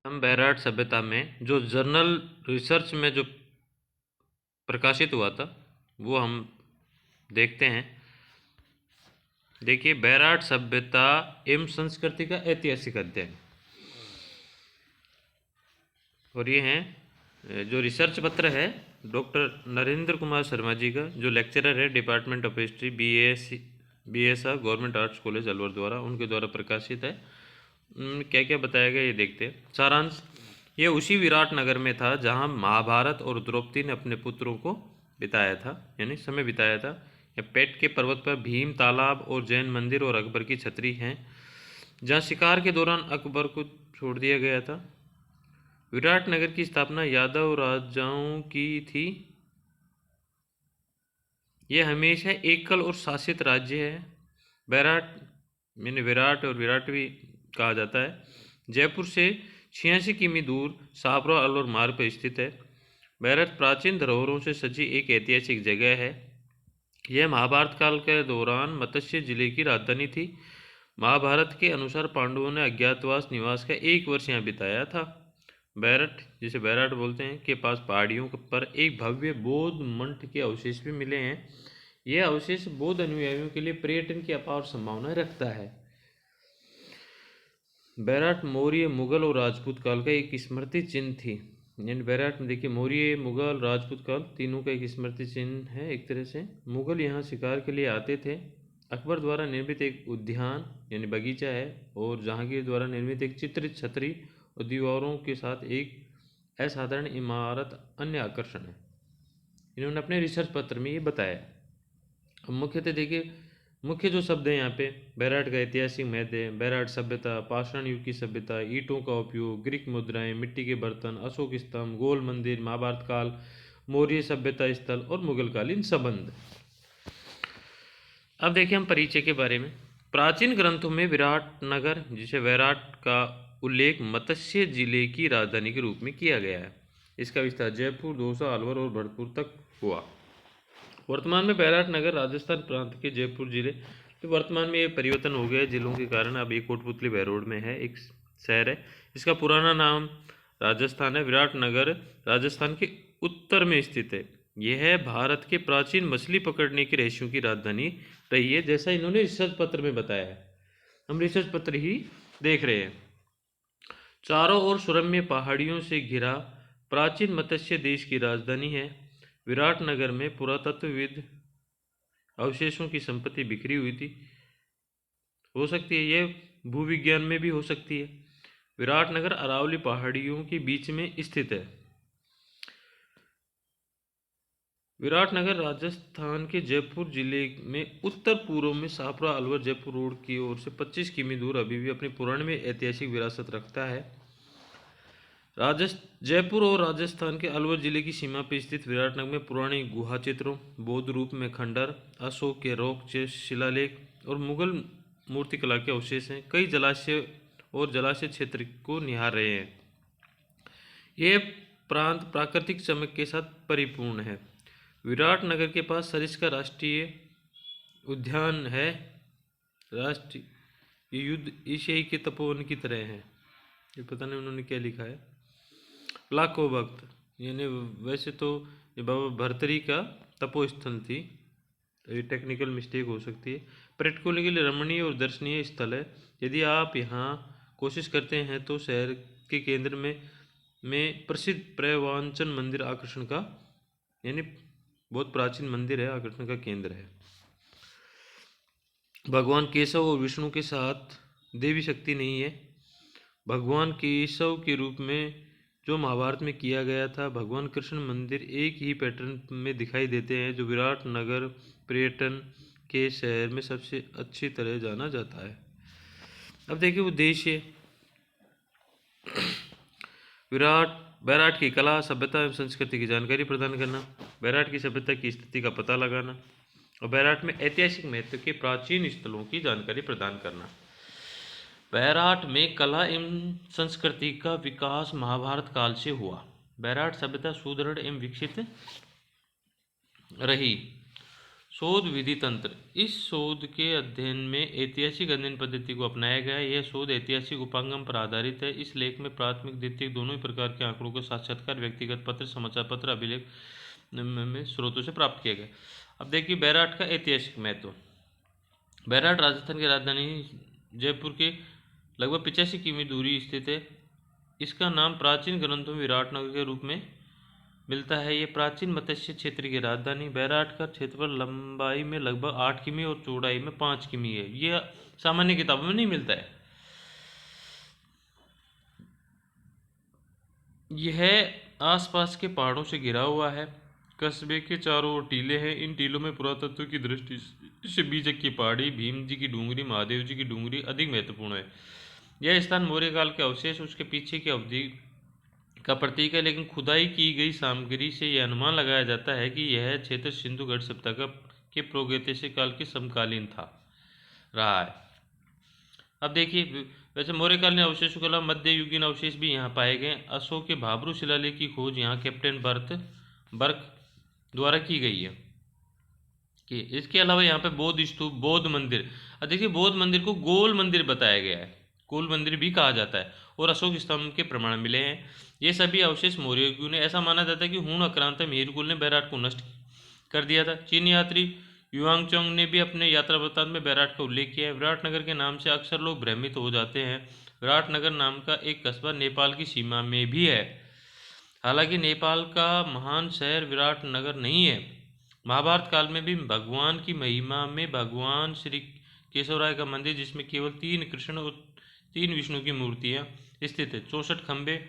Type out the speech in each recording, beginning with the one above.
हम बैराट सभ्यता में जो जर्नल रिसर्च में जो प्रकाशित हुआ था वो हम देखते हैं। देखिए, बैराट सभ्यता एवं संस्कृति का ऐतिहासिक अध्ययन, और ये हैं जो रिसर्च पत्र है डॉक्टर नरेंद्र कुमार शर्मा जी का, जो लेक्चरर है department of history BSR government arts college Alwar द्वारा, उनके द्वारा प्रकाशित है। क्या क्या बताया गया ये देखते हैं। सारांश: ये उसी विराट नगर में था जहाँ महाभारत और द्रौपदी ने अपने पुत्रों को बिताया था, यानी समय बिताया था। पेट के पर्वत पर भीम तालाब और जैन मंदिर और अकबर की छतरी हैं, जहाँ शिकार के दौरान अकबर को छोड़ दिया गया था। विराट नगर की स्थापना यादव राजाओं की थी। यह हमेशा एकल और शासित राज्य है। बैराट मैंने विराट और विराट भी कहा जाता है। जयपुर से 86 किमी दूर सापरा अलवर मार्ग पर स्थित है। बैराट प्राचीन धरोहरों से सजी एक ऐतिहासिक जगह है। यह महाभारत काल के दौरान मत्स्य जिले की राजधानी थी। महाभारत के अनुसार पांडवों ने अज्ञातवास निवास का 1 वर्ष यहाँ बिताया था। बैरठ, जिसे बैराट बोलते हैं, के पास पहाड़ियों पर एक भव्य बौद्ध मठ के अवशेष भी मिले हैं। यह अवशेष बौद्ध अनुयायियों के लिए पर्यटन की अपार संभावना रखता है। बैराट मौर्य, मुगल और राजपूत काल का एक स्मृति चिन्ह थी। यानी बैराट में देखिए, मौर्य, मुगल, राजपूत काल तीनों का एक स्मृति चिन्ह है एक तरह से। मुगल यहाँ शिकार के लिए आते थे। अकबर द्वारा निर्मित एक उद्यान यानी बगीचा है, और जहांगीर द्वारा निर्मित एक चित्रित छतरी और दीवारों के साथ एक असाधारण इमारत अन्य आकर्षण है। इन्होंने अपने रिसर्च पत्र में ये बताया। अब मुख्यतः देखिए, मुख्य जो शब्द हैं यहाँ पे, बैराट का ऐतिहासिक महत्व है, बैराट सभ्यता, पाषाण युग की सभ्यता, ईंटों का उपयोग, ग्रीक मुद्राएं, मिट्टी के बर्तन, अशोक स्तंभ, गोल मंदिर, महाभारत काल, मौर्य सभ्यता स्थल और मुगलकालीन संबंध। अब देखिए हम परिचय के बारे में। प्राचीन ग्रंथों में विराट नगर, जिसे वैराट का उल्लेख मत्स्य जिले की राजधानी के रूप में किया गया है। इसका विस्तार जयपुर, दौसा, अलवर और भरतपुर तक हुआ। वर्तमान में बैराट नगर राजस्थान प्रांत के जयपुर जिले, तो वर्तमान में ये परिवर्तन हो गया है जिलों के कारण। अब ये कोटपुतली बहरोड में है, एक शहर है। इसका पुराना नाम राजस्थान है। विराट नगर राजस्थान के उत्तर में स्थित है। यह भारत के प्राचीन मछली पकड़ने के रहस्यों की राजधानी रही है, जैसा इन्होंने रिसर्च पत्र में बताया है। हम रिसर्च पत्र ही देख रहे हैं। चारों ओर सुरम्य पहाड़ियों से घिरा प्राचीन मत्स्य देश की राजधानी है। विराट नगर में पुरातत्वविद अवशेषों की संपत्ति बिखरी हुई थी। हो सकती है ये भूविज्ञान में भी हो सकती है। विराट नगर अरावली पहाड़ियों के बीच में स्थित है। विराट नगर राजस्थान के जयपुर जिले में उत्तर पूर्व में सापरा अलवर जयपुर रोड की ओर से 25 किमी दूर अभी भी अपनी पुरानी में ऐतिहासिक विरासत रखता है। जयपुर और राजस्थान के अलवर जिले की सीमा पर स्थित विराटनगर में पुराने गुहा चित्रों, बौद्ध रूप में खंडर, अशोक के रॉक शिलालेख और मुगल मूर्तिकला के अवशेष हैं। कई जलाशय और जलाशय क्षेत्र को निहार रहे हैं। यह प्रांत प्राकृतिक चमक के साथ परिपूर्ण है। विराट नगर के पास सरिस्का राष्ट्रीय उद्यान है। राष्ट्रीय युद्ध एशियाई के तपोवन की तरह है। ये पता नहीं उन्होंने क्या लिखा है। लाखों भक्त, यानी वैसे तो ये बाबा भरतरी का तपोस्थल थी, ये टेक्निकल मिस्टेक हो सकती है। पर्यटकों के लिए रमणीय और दर्शनीय स्थल है। यदि आप यहाँ कोशिश करते हैं तो शहर के केंद्र में प्रसिद्ध प्रवांचन मंदिर आकर्षण का, यानी बहुत प्राचीन मंदिर है, आकर्षण का केंद्र है। भगवान केशव और विष्णु के साथ देवी शक्ति नहीं है। भगवान केशव के रूप में जो महाभारत में किया गया था, भगवान कृष्ण मंदिर एक ही पैटर्न में दिखाई देते हैं, जो विराट नगर पर्यटन के शहर में सबसे अच्छी तरह जाना जाता है। अब देखिए उद्देश्य, बैराट की कला, सभ्यता एवं संस्कृति की जानकारी प्रदान करना, बैराट की सभ्यता की स्थिति का पता लगाना और बैराट में ऐतिहासिक महत्व के प्राचीन स्थलों की जानकारी प्रदान करना। बैराट में कला एवं संस्कृति का विकास महाभारत काल से हुआ। बैराट सभ्यता सुदृढ़ एवं विकसित रही। शोध विधि तंत्र। इस शोध के अध्ययन में ऐतिहासिक अध्ययन पद्धति को अपनाया गया है। यह शोध ऐतिहासिक उपागम पर आधारित है। इस लेख में प्राथमिक द्वितीयक दोनों ही प्रकार के आंकड़ों का साक्षात्कार, व्यक्तिगत पत्र, समाचार पत्र, अभिलेख में स्रोतों से प्राप्त किया गया। अब देखिए बैराट का ऐतिहासिक महत्व। बैराट राजस्थान की राजधानी जयपुर के लगभग 85 किमी दूरी स्थित है। इसका नाम प्राचीन ग्रंथों में विराटनगर के रूप में मिलता है। ये प्राचीन मत्स्य क्षेत्र की राजधानी। बैराट का क्षेत्रफल लंबाई में लगभग 8 किमी और चौड़ाई में 5 किमी है। ये सामान्य किताबों में नहीं मिलता है। यह आसपास के पहाड़ों से घिरा हुआ है। कस्बे के चारों ओर टीले हैं। इन टीलों में पुरातत्व की दृष्टि से बीजक की पहाड़ी, भीम जी की डूंगरी, महादेव जी की डूंगरी अधिक महत्वपूर्ण है। यह स्थान मौर्य काल के अवशेष उसके पीछे की अवधि का प्रतीक है, लेकिन खुदाई की गई सामग्री से यह अनुमान लगाया जाता है कि यह क्षेत्र सिंधु घाटी सभ्यता के प्रागैतिहासिक काल के समकालीन रहा है। अब देखिए वैसे मौर्य कालीन अवशेषों के अलावा मध्ययुगीन अवशेष भी यहाँ पाए गए। अशोक के भाब्रू शिलालेख की खोज यहाँ कैप्टन बर्क द्वारा की गई है। कि इसके अलावा यहाँ पे बौद्ध स्तूप, बौद्ध मंदिर, अब देखिए बौद्ध मंदिर को गोल मंदिर बताया गया है, गोल मंदिर भी कहा जाता है, और अशोक स्तंभ के प्रमाण मिले हैं। ये सभी अवशेष मौर्य युग ने, ऐसा माना जाता है कि हूण आक्रांता मेहरकुल ने बैराट को नष्ट कर दिया था। चीनी यात्री युआंगचोंग ने भी अपने यात्रा वृत्तांत में बैराट का उल्लेख किया है। विराटनगर के नाम से अक्सर लोग भ्रमित हो जाते हैं। विराटनगर नाम का एक कस्बा नेपाल की सीमा में भी है। हालांकि नेपाल का महान शहर विराटनगर नहीं है। महाभारत काल में भी भगवान की महिमा में भगवान श्री केशवराय का मंदिर, जिसमें केवल 3 कृष्ण और 3 विष्णु की मूर्तियां स्थित है, 64 खंबे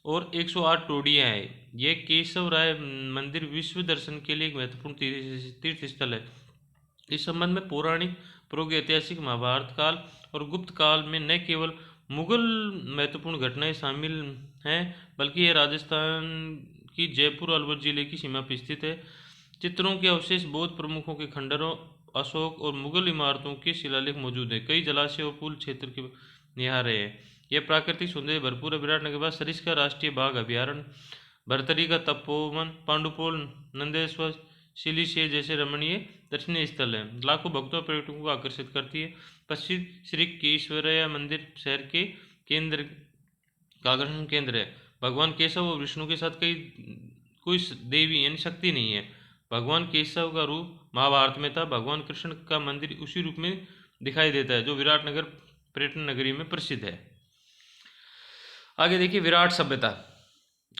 और 108 टोडियां हैं। यह केशवराय मंदिर विश्व दर्शन के लिए एक महत्वपूर्ण तीर्थ स्थल है। इस संबंध में पौराणिक, प्रागैतिहासिक, महाभारत काल और गुप्त काल में न केवल मुगल महत्वपूर्ण घटनाएं शामिल हैं, बल्कि यह राजस्थान की जयपुर अलवर जिले की सीमा पर स्थित है। चित्रों के अवशेष, बौद्ध प्रमुखों के खंडरों, अशोक और मुगल इमारतों के शिलालेख मौजूद हैं। कई जलाशय और पुल क्षेत्र के निहारे हैं। यह प्राकृतिक सौंदर्य भरपूर है। विराटनगर के बाद सरिस्का राष्ट्रीय बाघ अभ्यारण्य, भरतरी का तपोवन, पांडुपोल, नंदेश्वर, सिलीशे जैसे रमणीय दर्शनीय स्थल हैं। लाखों भक्तों और पर्यटकों को आकर्षित करती है। प्रसिद्ध श्री केशवराय मंदिर शहर के केंद्र का आकर्षण केंद्र है। भगवान केशव और विष्णु के साथ कोई देवी यानी शक्ति नहीं है। भगवान केशव का रूप महाभारत में था। भगवान कृष्ण का मंदिर उसी रूप में दिखाई देता है, जो विराटनगर पर्यटन नगरी में प्रसिद्ध है। आगे देखिए विराट सभ्यता।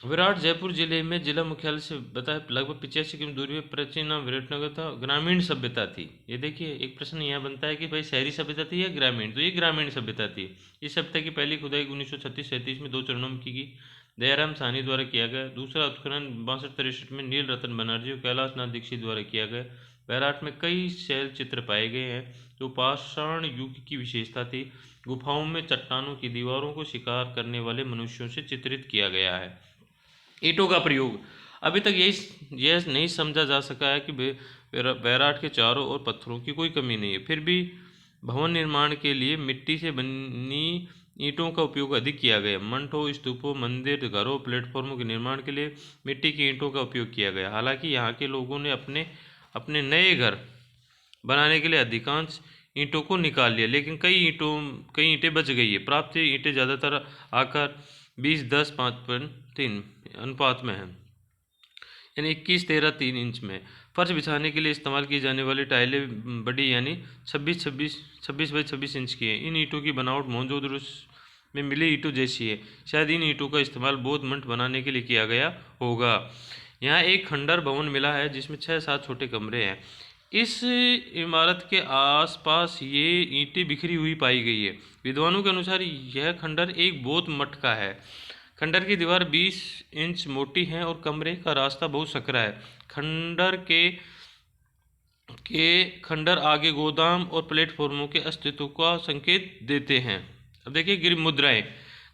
विराट जयपुर जिले में जिला मुख्यालय से बताया लगभग 85 किलोमीटर दूरी पर प्राचीन नाम विराटनगर था। ग्रामीण सभ्यता थी। ये देखिए एक प्रश्न यहाँ बनता है कि भाई शहरी सभ्यता थी या ग्रामीण, तो ये ग्रामीण सभ्यता थी। इस सभ्यता की पहली खुदाई 1936-37 में 2 चरणों में की गई। दयाराम साहनी द्वारा किया गया। दूसरा उत्खनन 62-63 में नील रतन बनर्जी और कैलाश नाथ दीक्षित द्वारा किया गया। बैराट में कई शैल चित्र पाए गए हैं, जो पाषाण युग की विशेषता थी। गुफाओं में चट्टानों की दीवारों को शिकार करने वाले मनुष्यों से चित्रित किया गया है। ईंटों का प्रयोग। अभी तक यह नहीं समझा जा सका है कि बैराट के चारों ओर पत्थरों की कोई कमी नहीं है। फिर भी भवन निर्माण के लिए मिट्टी से बनी ईंटों का उपयोग अधिक किया गया। मंठों, स्तूपों, मंदिर, घरों, प्लेटफॉर्मों के निर्माण के लिए मिट्टी की ईंटों का उपयोग किया गया। हालांकि यहाँ के लोगों ने अपने नए घर बनाने के लिए अधिकांश ईंटों को निकाल लिया, लेकिन कई ईंटें बच गई है। प्राप्त ईंटें ज़्यादातर आकार 20-10-5.3 अनुपात में है, यानी 21-13-3 इंच में। फर्श बिछाने के लिए इस्तेमाल की जाने वाली टाइलें बड़ी यानी 26 बाई 26 इंच की है। इन ईंटों की बनावट मोहनजोदड़ो में मिली ईंटों जैसी है। शायद इन ईंटों का इस्तेमाल बौद्ध मठ बनाने के लिए किया गया होगा। यहाँ एक खंडर भवन मिला है जिसमें 6-7 छोटे कमरे हैं। इस इमारत के आसपास ये ईंटें बिखरी हुई पाई गई है। विद्वानों के अनुसार यह खंडर एक बौद्ध मठ का है। खंडर की दीवार 20 इंच मोटी है और कमरे का रास्ता बहुत सकरा है। खंडर आगे गोदाम और प्लेटफॉर्मों के अस्तित्व का संकेत देते हैं। अब देखिए गिर मुद्राएं।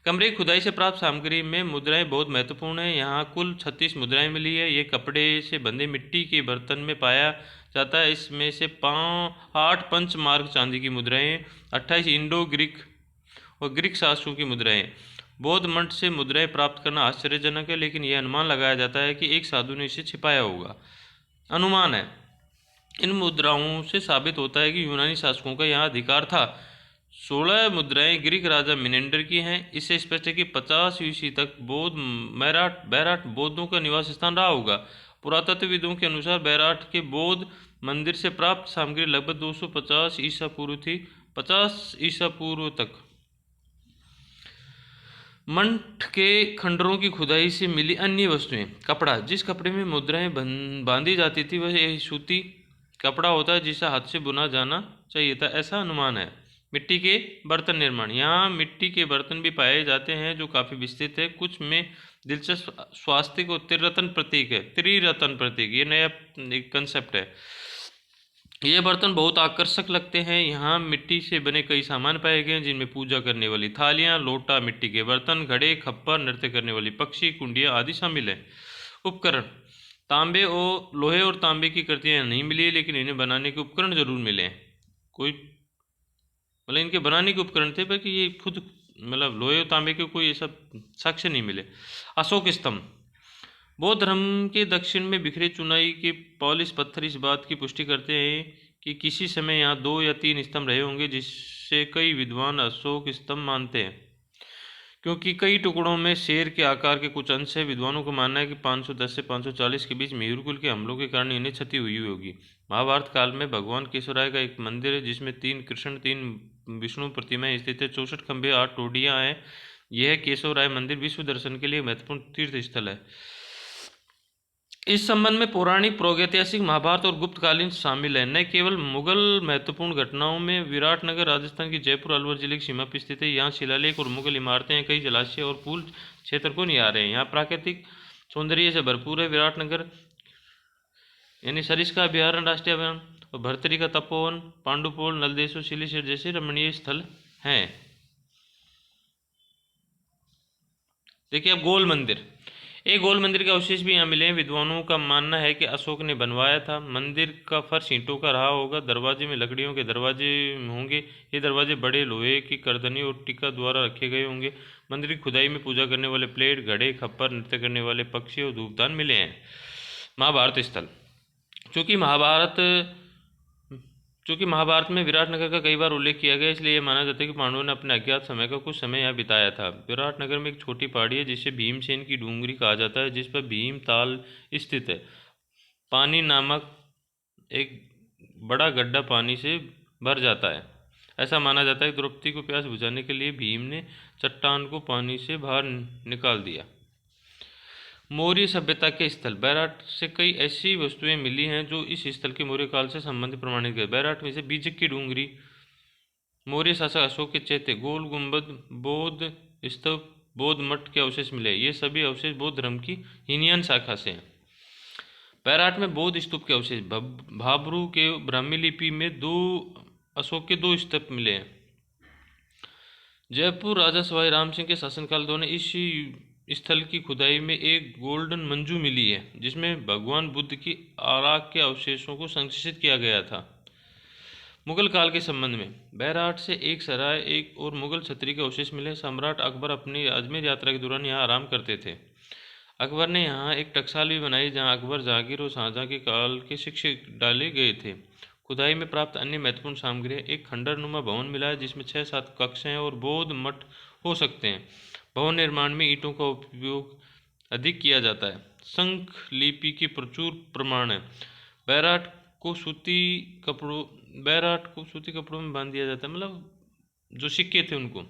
कमरे की खुदाई से प्राप्त सामग्री में मुद्राएं बहुत महत्वपूर्ण है। यहाँ कुल 36 मुद्राएं मिली है। ये कपड़े से बंधे मिट्टी के बर्तन में पाया जाता है। इसमें से 8 पंचमार्क चांदी की मुद्राएं, 28 इंडो ग्रीक और ग्रीक शासकों की मुद्राएं। बौद्ध मठ से मुद्राएं प्राप्त करना आश्चर्यजनक है, लेकिन यह अनुमान लगाया जाता है कि एक साधु ने इसे छिपाया होगा। अनुमान है इन मुद्राओं से साबित होता है कि यूनानी शासकों का यहाँ अधिकार था। 16 मुद्राएं ग्रीक राजा मिनेंडर की हैं। इससे स्पष्ट है कि 50 ईस्वी तक बौद्ध बैराट बौद्धों का निवास स्थान रहा होगा। पुरातत्वविदों के अनुसार बैराट के बौद्ध मंदिर से प्राप्त सामग्री लगभग 250 ईसा पूर्व थी। 50 ईसा पूर्व तक मंठ के खंडरों की खुदाई से मिली अन्य वस्तुएं। कपड़ा, जिस कपड़े में मुद्राएं बांधी जाती थी वह एक सूती कपड़ा होता है जिसे हाथ से बुना जाना चाहिए था, ऐसा अनुमान है। मिट्टी के बर्तन निर्माण, यहाँ मिट्टी के बर्तन भी पाए जाते हैं जो काफ़ी विस्तृत है। कुछ में दिलचस्प स्वास्तिक और त्रिरत्न प्रतीक है। त्रिरत्न प्रतीक ये नया एक कंसेप्ट है। ये बर्तन बहुत आकर्षक लगते हैं। यहाँ मिट्टी से बने कई सामान पाए गए हैं जिनमें पूजा करने वाली थालियाँ, लोटा, मिट्टी के बर्तन, घड़े, खप्पर, नृत्य करने वाली पक्षी, कुंडियाँ आदि शामिल हैं। उपकरण, तांबे और लोहे और तांबे की कृतियाँ नहीं मिली, लेकिन इन्हें बनाने के उपकरण जरूर मिले हैं। कोई मतलब इनके बनाने के उपकरण थे, बाकी ये खुद मतलब लोहे और तांबे के कोई ऐसा साक्ष्य नहीं मिले। अशोक स्तंभ, बौद्ध धर्म के दक्षिण में बिखरे चुनाई के पॉलिश पत्थर इस बात की पुष्टि करते हैं कि किसी समय यहाँ 2 या 3 स्तंभ रहे होंगे, जिससे कई विद्वान अशोक स्तंभ मानते हैं। क्योंकि कई टुकड़ों में शेर के आकार के कुछ अंश है, विद्वानों का मानना है कि 510 से 540 के बीच मयूरकुल के हमलों के कारण इन्हें क्षति हुई होगी। महाभारत काल में भगवान केशवराय का एक मंदिर है जिसमें 3 कृष्ण 3 विष्णु प्रतिमाएं स्थित है। 64 खंभे 8 टोडियां हैं। यह केशवराय मंदिर विश्व दर्शन के लिए महत्वपूर्ण तीर्थ स्थल है। इस संबंध में पौराणिक, प्रागैतिहासिक, महाभारत और गुप्तकालीन शामिल है, न केवल मुगल। महत्वपूर्ण घटनाओं में विराटनगर राजस्थान की जयपुर अलवर जिले की सीमा पर स्थित है। यहाँ शिलालेख और मुगल इमारतें हैं। कई जलाशय और पूल क्षेत्र को निहार हैं। यहाँ प्राकृतिक सौंदर्य से भरपूर है। विराटनगर यानी सरिस्का अभयारण्य, राष्ट्रीय अभयारण्य और भर्तरी का तपोवन, पांडुपोल, नलदेसो, सिलीशेर जैसे रमणीय स्थल हैं। देखिए अब गोल मंदिर, एक गोल मंदिर के अवशेष भी यहाँ मिले हैं। विद्वानों का मानना है कि अशोक ने बनवाया था। मंदिर का फर्श ईंटों का रहा होगा। दरवाजे में लकड़ियों के दरवाजे होंगे। ये दरवाजे बड़े लोहे की करदनी और टीका द्वारा रखे गए होंगे। मंदिर की खुदाई में पूजा करने वाले प्लेट, घड़े, खप्पर, नृत्य करने वाले पक्षी और धूपदान मिले हैं। महाभारत स्थल, चूँकि महाभारत में विराटनगर का कई बार उल्लेख किया गया, इसलिए यह माना जाता है कि पांडवों ने अपने अज्ञात समय का कुछ समय यहाँ बिताया था। विराटनगर में एक छोटी पहाड़ी है जिसे भीमसेन की डूंगरी कहा जाता है, जिस पर भीम ताल स्थित है। पानी नामक एक बड़ा गड्ढा पानी से भर जाता है। ऐसा माना जाता है कि द्रौपदी को प्यास बुझाने के लिए भीम ने चट्टान को पानी से बाहर निकाल दिया। मौर्य सभ्यता के स्थल, बैराट से कई ऐसी वस्तुएं मिली हैं जो इस स्थल के मौर्य काल से संबंधित प्रमाणित है। बैराट में से बीजक की डूंगरी, मौर्य शासक अशोक के चैत्य, गोल गुंबद, बौद्ध स्तूप, बौद्ध मठ के अवशेष मिले। ये सभी अवशेष बौद्ध धर्म की हीनयान शाखा से हैं। बैराट में बौद्ध स्तूप के अवशेष, भाबरू के ब्राह्मी लिपि में अशोक के 2 स्तूप मिले हैं। जयपुर राजा सवाई राम सिंह के शासनकाल दौरान इस स्थल की खुदाई में एक गोल्डन मंजू मिली है जिसमें भगवान बुद्ध की आराक के अवशेषों को संरक्षित किया गया था। मुगल काल के संबंध में, बैराट से एक सराय, एक और मुगल छतरी के अवशेष मिले। सम्राट अकबर अपनी अजमेर यात्रा के दौरान यहाँ आराम करते थे। अकबर ने यहाँ एक टकसाल भी बनाई जहाँ अकबर, जहांगीर और शाहजहाँ के काल के शिक्षक डाले गए थे। खुदाई में प्राप्त अन्य महत्वपूर्ण सामग्री है। एक खंडरनुमा भवन मिला है जिसमें 6-7 कक्ष हैं और बौद्ध मठ हो सकते हैं। भवन निर्माण में ईंटों का उपयोग अधिक किया जाता है। शंख लिपि की प्रचुर प्रमाण है। बैराट को सूती कपड़ों में बांध दिया जाता है, मतलब जो सिक्के थे उनको।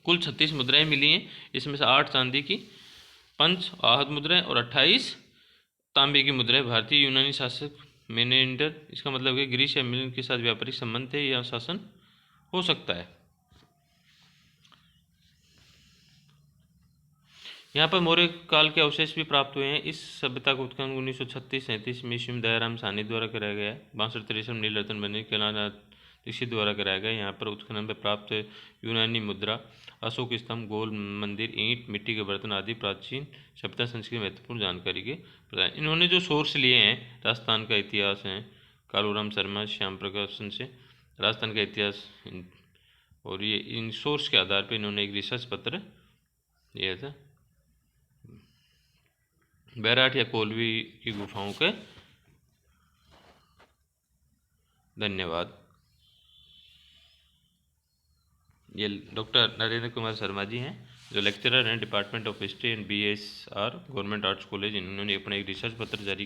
कुल 36 मुद्राएं मिली हैं। इसमें से 8 चांदी की, 5 आहत मुद्राएं और 28 तांबे की मुद्राएं। भारतीय यूनानी शासक मेनेंडर, इसका मतलब है ग्रीस या मिलन के साथ व्यापारिक संबंध थे या शासन हो सकता है। यहाँ पर मौर्य काल के अवशेष भी प्राप्त हुए हैं। इस सभ्यता का उत्खनन 1936-37 में ईस्वी में दयाराम साहनी द्वारा कराया गया है। 62-63 में नीलरतन बने केदारनाथ दीक्षित द्वारा कराया गया। यहाँ पर उत्खनन में प्राप्त यूनानी मुद्रा, अशोक स्तंभ, गोल मंदिर, ईंट, मिट्टी के बर्तन आदि प्राचीन सभ्यता संस्कृति महत्वपूर्ण जानकारी के प्रदान। इन्होंने जो सोर्स लिए हैं, राजस्थान का इतिहास है, कालूराम शर्मा, श्याम प्रकाशन से राजस्थान का इतिहास, और ये इन सोर्स के आधार पर इन्होंने एक रिसर्च पत्र दिया था। बैराट या कोलवी की गुफाओं के धन्यवाद। ये डॉक्टर नरेंद्र कुमार शर्मा जी हैं, जो लेक्चरर हैं department of history and BSR government arts college. इन्होंने अपना एक रिसर्च पत्र जारी